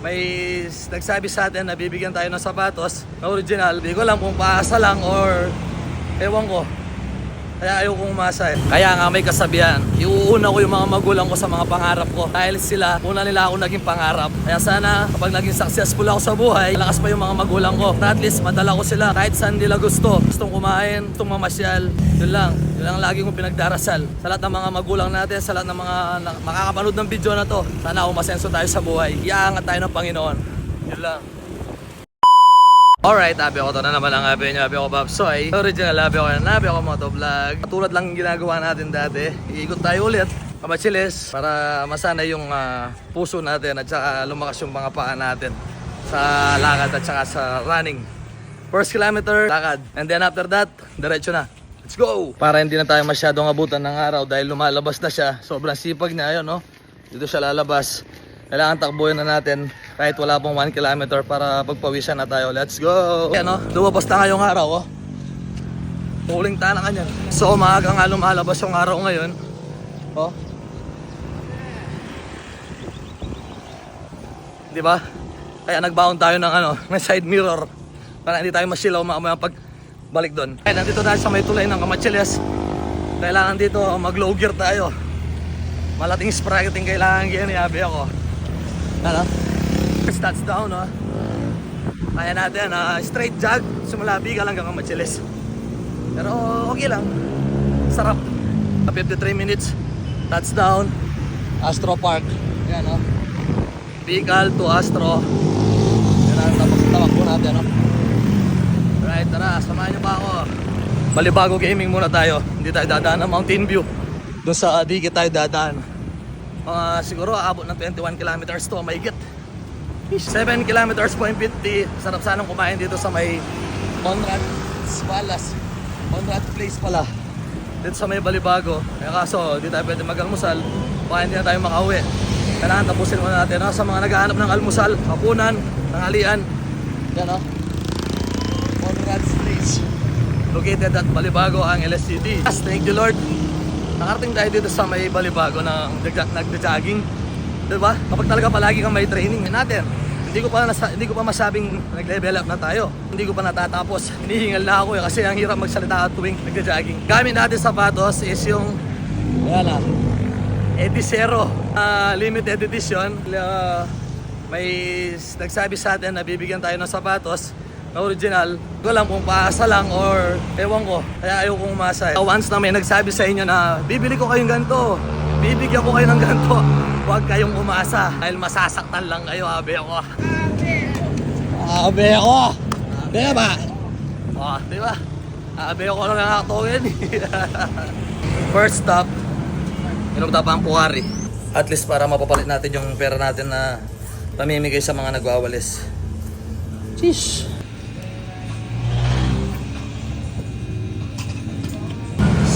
may nagsabi sa atin na bibigyan tayo ng sapatos na original. Hindi ko alam kung paasa lang or ewan ko. Kaya ayaw kong umasa eh. Kaya nga may kasabihan, iuuna ko yung mga magulang ko sa mga pangarap ko. Dahil sila, una nila ako naging pangarap. Kaya sana kapag naging successful ako sa buhay, lakas pa yung mga magulang ko. Na at least madala ko sila kahit saan nila gusto. Gustong kumain, gustong mamasyal. Yun lang lagi kong pinagdarasal. Sa lahat ng mga magulang natin, sa lahat ng mga makakapanood ng video na to, sana umasenso tayo sa buhay. Iaangat tayo ng Panginoon. Yun lang. Alright, habi ako to na naman ang habi nyo. Habi ako Babsoy. Original habi ako motovlog. Tulad lang ginagawa natin dati. Iikot tayo ulit, kamachilis, para masana yung puso natin at saka lumakas yung mga paa natin sa lakad at saka sa running. First kilometer, lakad. And then after that, diretso na. Let's go! Para hindi na tayo masyadong abutan ng araw dahil lumalabas na siya. Sobrang sipag niya, ayun, no? Dito siya lalabas. Kailangan takbuhin na natin kahit wala pong 1 kilometer para pagpawisan na tayo. Let's go! Ayan, no? Lumabas na ngayong araw, oh. Tuling tana ka niyan. So, maaga nga lumalabas yung araw ngayon. Oh. Di ba? Kaya nagbaon tayo ng ng side mirror para hindi tayo masilaw mamaya pag balik doon. Kaya nandito tayo sa may tulay ng Kamachiles. Kailangan dito mag-low gear tayo. Malating sprocket kailangan ginayabi ako. Ano? Stats down, no? Kaya natin, straight jog, simula Bigal hanggang Kamachiles. Pero okay lang. Sarap. 53 minutes, touchdown, Astro Park. Yan, no? Bigal to Astro. Yan ang tapak po natin, no? Alright, tara, samahan nyo pa ako. Balibago gaming muna tayo. Hindi tayo dadaan ng Mountain View. Doon sa Dikit tayo dadaan. Siguro aabot ng 21 kilometers to mahigit. 7 kilometers point 50. Sarap sanang kumain dito sa may Conrad's Palace. Conrad Place pala. Dito sa may Balibago. Kaya kaso, di tayo pwede mag-almusal. Baka hindi na tayo makauwi. Kailangan tapusin muna natin, no? Sa mga naghahanap ng almusal, hapunan, tanghalian. Yan, no? Conrad's Place. Located at Balibago ang LSCD. Thank you Lord. Nakarating tayo dito sa may Balibago na nagja-jogging. Diba? Kapag talaga palagi kang may training natin. Hindi ko pa masabing nag-level up na tayo. Hindi ko pa natatapos. Hinihingal na ako kasi ang hirap magsalita tuwing nagja-jogging. Gamit natin sapatos is yung Edicero limited edition. May nagsabi sa atin na bibigyan tayo ng sapatos na original. Hindi ko alam kung paasa lang or ewan ko. Kaya ayaw kong umasa. Once na may nagsabi sa inyo na bibili ko kayong ganito, bibigyan ko kayo ng ganito, huwag kayong umasa dahil masasaktan lang kayo, abe ako. Abe ako! Diba? Oh, diba? Abe ako lang nakakatawin. First stop, Inugtapang Puwari. At least para mapapalit natin yung pera natin na pamimigay sa mga nagwawalis. Sheesh!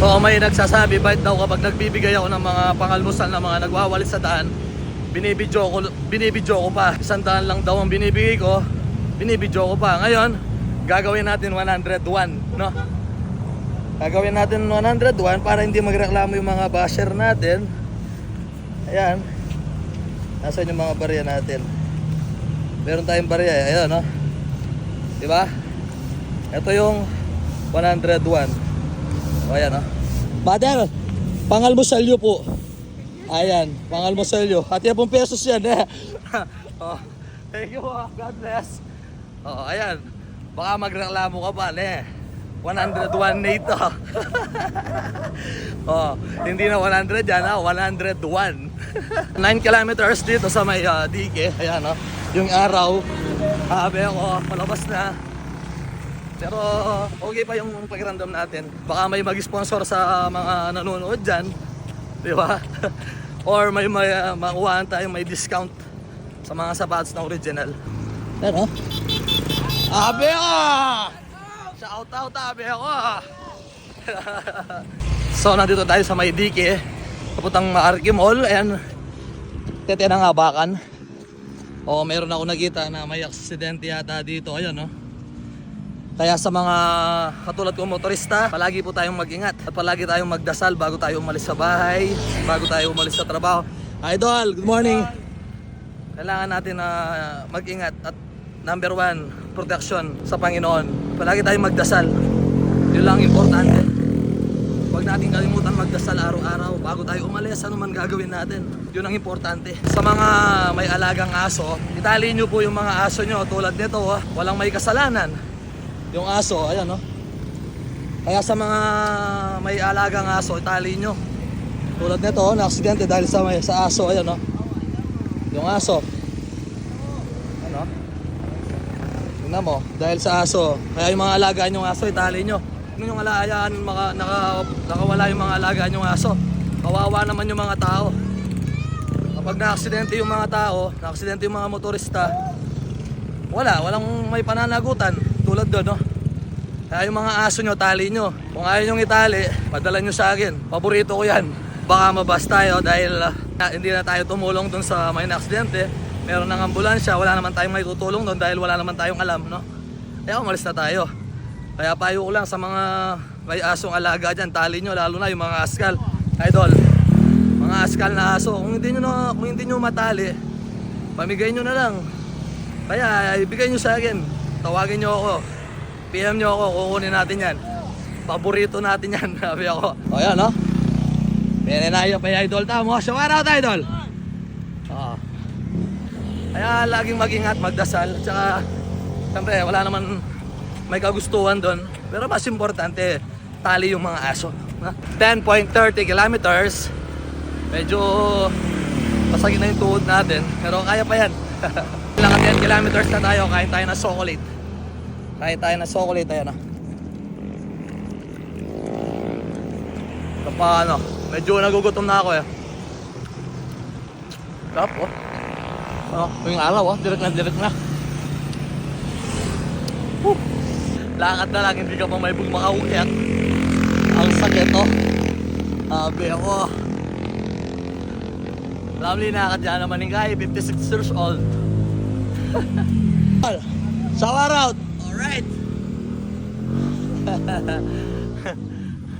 So may nagsasabi, bait daw kapag nagbibigay ako ng mga pangalmusal na mga nagwawalis sa daan, binibidyo ko pa. 100 lang daw ang binibigay ko, binibidyo ko pa. Ngayon, gagawin natin 101, no? Gagawin natin 101 para hindi magreklamo yung mga basher natin. Ayan. Nasaan yung mga barya natin? Meron tayong barya, ayan, no? Diba? Ito yung 101. O, ayan, no? Mother, pangalmusalyo po. Ayan, pangalmusalyo. At 10 pesos yan, eh. Oh, thank you, God bless. Oh, ayan. Baka magreklamo ka pa, eh. 101 na ito. Oh, hindi na 100 yan, ha? 101. 9 kilometers dito sa may Dike. Ayan, no? Yung araw. Habi ako, malabas na. Pero okay pa yung pakiramdam natin. Baka may mag-sponsor sa mga nanonood dyan. Di ba? Or may makuhaan tayong may discount sa mga sapatos na original. Pero abe ako! Shout out, abe ako! So nandito tayo sa may Dike. Kaputang Arki Mall. Ayan. Tete ng Habakan. O meron ako nakita na may aksidente yata dito. Ayan, no? Kaya sa mga katulad kong motorista, palagi po tayong mag-ingat at palagi tayong magdasal bago tayo umalis sa bahay, bago tayo umalis sa trabaho. Idol, good morning! kailangan natin na mag-ingat at number 1, protection sa Panginoon. Palagi tayong magdasal. Yun lang importante. Huwag natin kalimutan magdasal araw-araw bago tayo umalis. Ano man gagawin natin, yun ang importante. Sa mga may alagang aso, itali nyo po yung mga aso nyo. Tulad nito, walang may kasalanan. Yung aso, ayan o. Kaya sa mga may alagang aso, itali nyo. Tulad nito, na-aksidente dahil sa aso, ayan o. Yung aso. Ano? Tingnan mo, dahil sa aso. Kaya yung mga alagaan yung aso, itali nyo. Ano yung alayaan, nakawala yung mga alagaan yung aso. Kawawa naman yung mga tao. Kapag na-aksidente yung mga tao, na-aksidente yung mga motorista, walang may pananagutan. Tulad doon, no? Kaya yung mga aso nyo, tali nyo. Kung ayaw nyo itali, padala nyo sa akin. Paborito ko yan. Baka mabas tayo dahil hindi na tayo tumulong doon sa may na-aksidente. Meron ng ambulansya, wala naman tayong may tutulong doon dahil wala naman tayong alam, no? Kaya umalis na tayo. Kaya payo ko lang sa mga may asong alaga dyan, tali nyo, lalo na yung mga askal. Idol, mga askal na aso, kung hindi nyo matali, pamigay nyo na lang. Kaya ibigay nyo sa akin, tawagin nyo ako, PM nyo ako, kukunin natin yan. Paborito natin yan, sabi ako. O yan, no? Menenayo pa yung idol tamo. So, out, idol! Oo. Kaya laging mag-ingat, magdasal. Tsaka, siyempre, wala naman may kagustuhan doon. Pero mas importante, tali yung mga aso. 10.30 kilometers. Medyo pasagin na yung tuhod natin. Pero kaya pa yan. Ilang 10 kilometers na tayo. Kain tayo ng chocolate. Kain tayo ng chocolate. Ayan na. Ito pa ano. Medyo nagugutom na ako eh. Sarap oh. Oh, yung araw oh. Direct na. Lakad na lang, hindi ka pa may makaukyat. Ang sakit oh. Sabi ako. Lovely na ka dyan naman yung guy, 56 years old. Shower out! Alright!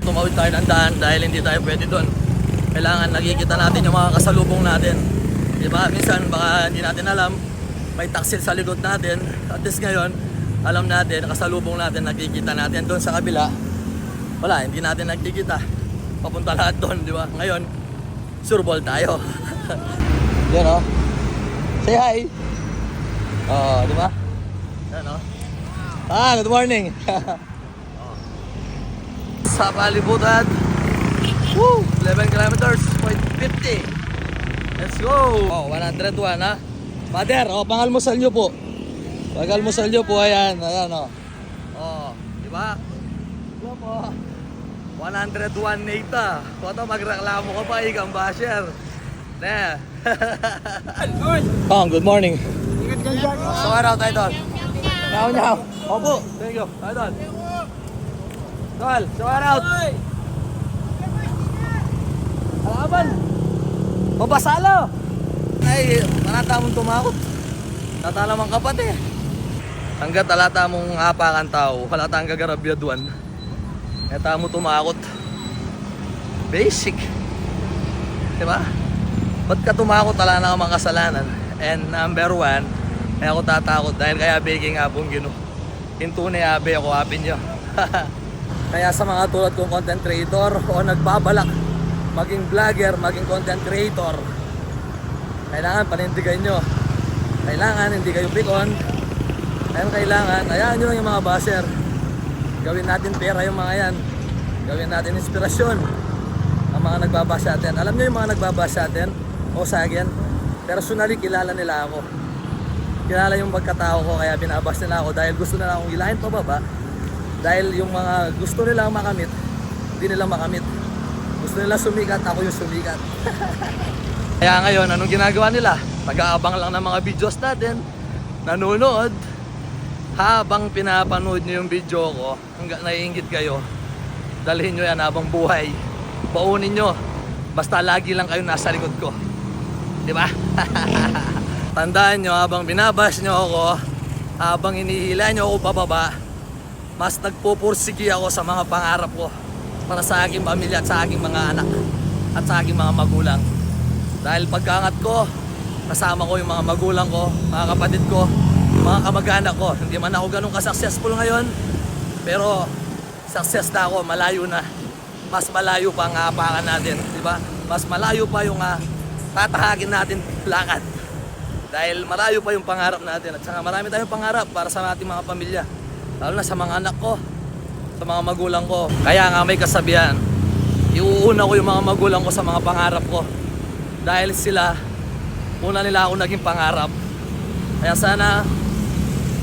Tumawid tayo ng daan dahil hindi tayo pwede doon. Kailangan nakikita natin yung mga kasalubong natin. Diba? Minsan baka hindi natin alam, may taksil sa likod natin. At least ngayon, alam natin, kasalubong natin, nakikita natin doon sa kabila. Wala, hindi natin nakikita. Papunta lahat doon, di ba? Ngayon, surbol tayo. Yan o. Say hi. Oo, di ba? Yan o. Good morning. Sa palibutan. Woo! 11 kilometers, 0.50. Let's go! Oh, 101 ha. Mother, pangalmusal nyo po. Pag-almusal nyo po, ayan, o. Oh, di ba? Hello po. 101 Nata. Kung magreklamo ka pa, ikang basher. Ne. Oh, good morning. So, araw, idol. Nyaw. Opo, thank you, idol. Tol, so araw. Alaban. Mabasalo. Ay, manata mong tumakot. Tatalamang kapat eh. Hanggat alata mong hapakan tao, halata ang gagarabyaduan. Eta mo tumakot. Basic. Diba? Ba't ka tumakot? Wala na ka mga kasalanan. And number 1, kaya ako tatakot dahil kaya baking apong gino. Hinto na yabe ako apin nyo. Kaya sa mga tulad kong content creator o nagbabalak maging vlogger, maging content creator, kailangan panindigan nyo. Kailangan hindi kayo pikon. Ayun, kailangan, ayaan nyo lang yung mga basher. Gawin natin pera yung mga yan. Gawin natin inspirasyon ang mga nagbabash natin. Alam nyo yung mga nagbabash natin o sa akin, personally kilala nila ako. Kilala yung pagkatao ko kaya binabash nila ako dahil gusto nila akong ilahin pababa. Dahil yung mga gusto nilang makamit, hindi nila makamit. Gusto nila sumikat, ako yung sumikat. Kaya ngayon, anong ginagawa nila? Nag-aabang lang ng mga videos natin, nanonood. Habang pinapanood nyo yung video ko, hanggang naiinggit kayo, dalhin nyo yan habang buhay. Baunin nyo. Basta lagi lang kayo nasa likod ko. Diba? Tandaan nyo, habang binabash nyo ako, habang hinihila nyo ako pababa, mas nagpupursigi ako sa mga pangarap ko para sa aking pamilya at sa aking mga anak at sa aking mga magulang. Dahil pagkaangat ko, kasama ko yung mga magulang ko, mga kapatid ko, mga kamag-anak ko. Hindi man ako ganun ka-successful ngayon, pero success na ako, malayo na. Mas malayo pa ang aapakan natin, di ba? Mas malayo pa yung tatahakin natin lakad. Dahil malayo pa yung pangarap natin at saka marami tayong pangarap para sa ating mga pamilya. Lalo na sa mga anak ko, sa mga magulang ko. Kaya nga may kasabihan, iuuna ko yung mga magulang ko sa mga pangarap ko. Dahil sila, una nila ako naging pangarap. Kaya sana,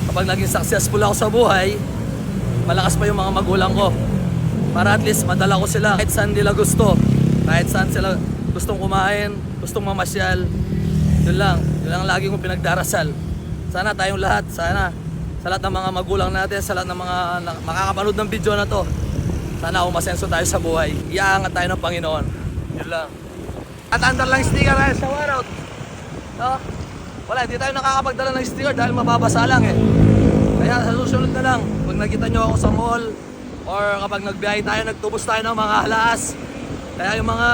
kapag naging successful ako sa buhay, malakas pa yung mga magulang ko. Para at least madala ko sila kahit saan nila gusto. Kahit saan sila gustong kumain, gustong mamasyal. Yun lang lagi kong pinagdarasal. Sana tayong lahat, sana sa lahat ng mga magulang natin, sa lahat ng mga makakapanood ng video na to, sana umasenso tayo sa buhay. Iaangat tayo ng Panginoon. Yun lang. At underline sticker ay sa shoutout. No? Wala, hindi tayo nakakapagdala ng sticker dahil mababasa lang eh. Kaya sa susunod na lang, pag nakita nyo ako sa mall, or kapag nagbiyahe tayo, nagtubos tayo ng mga halas. Kaya yung mga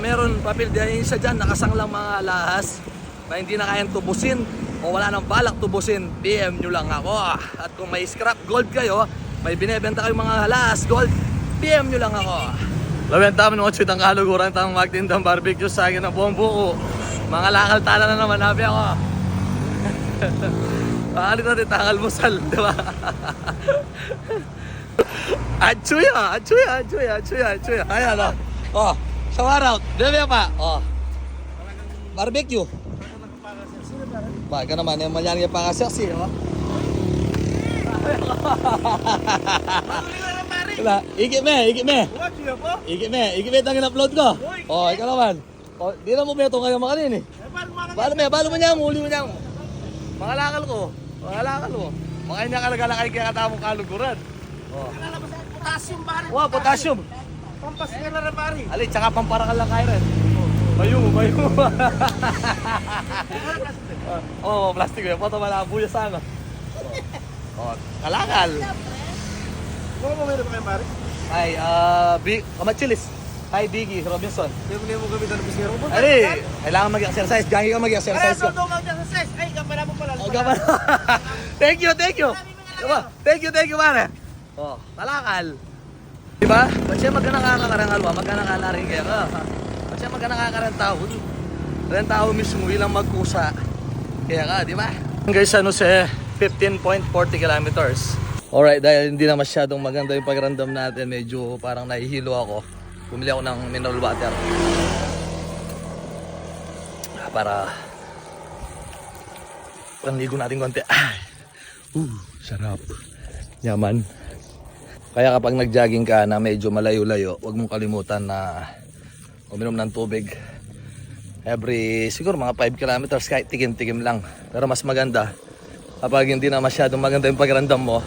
meron papel diyan, isa dyan, nakasanglang mga halas na hindi na kayang tubusin o wala nang balak tubusin, PM nyo lang ako. At kung may scrap gold kayo, may binebenta kayong mga halas gold, PM nyo lang ako. Lawenta mo nung ang kaluguran, tamang magtindang barbecue sa akin ng buong buko. Mga lakal tala na naman, habi ako. Pakalit natin tangal musal, di ba? Achuya. Ayan o. Oh, shower out. Debe pa. Oh. Barbecue. Ba, ka naman, yung malyan yung pangasaksi, oh. Wala, ikit me. Ikit me, tangin upload ko. Oh, ikaw naman. Oh, di na mo beto kayo makanin eh. Balo mo niya, muli mo niya. Mga lakal ko. Makain niya kalagala kaya katamong kaluguran. Oh. Potassium pare. Wow, potassium. Pampaswela na pare. Ali, tsaka pamparakal lang kayo rin. Bayo. Oh, plastic yun. Poto malabuya sana. Oh, kalakal. Kung mo meron pa kayo pare? Ay, Kamachilis. Hi, Biggie, Robinson. Hindi mo gamitan ng pisngero mo. Ali, kailangan mag-exercise. Gangi ka mag-exercise ko. Mag-exercise. Ay, gambala mo pala. Oh, gaman. Thank you. Diba? Thank you, pare. Oh, kalakal. Diba? Ba't siya magkanakakarang alwa? Magkanakalaring kaya ka. Ba't siya magkanakakarang tao? Karang tao mismo ilang magkusa. Kaya ka, diba? Guys, San Jose, 15.40 kilometers. Alright, dahil hindi na masyadong maganda yung pakiramdam natin, medyo parang nahihilo ako. Bumili ako ng mineral water. Para panligo natin konti. Sarap. Yaman. Kaya kapag nag-jogging ka na medyo malayo-layo, huwag mong kalimutan na uminom ng tubig. Siguro mga 5 kilometers, kahit tikim-tikim lang. Pero mas maganda, kapag hindi na masyadong maganda yung pakiramdam mo,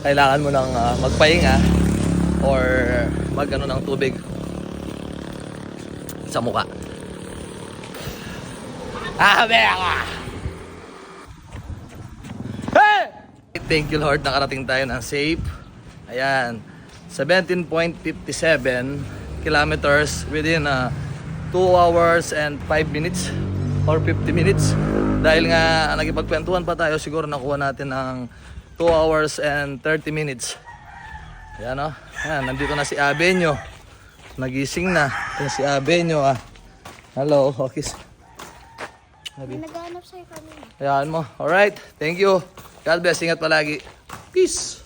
kailangan mo nang magpahinga or mag-ano ng tubig sa mukha. Hey! Thank you Lord, nakarating tayo ng safe. Ayan, 17.57 kilometers within 2 hours and 5 minutes or 50 minutes. Dahil nga nagipagkwentuhan pa tayo, siguro nakuha natin ng 2 hours and 30 minutes. Ayan o, ayan, nandito na si Abenyo. Nagising na. Ayan si Abenyo Hello, Hawkis. May naghahanap sa'yo kanina. Ayan mo, alright, thank you. God bless, ingat palagi. Peace.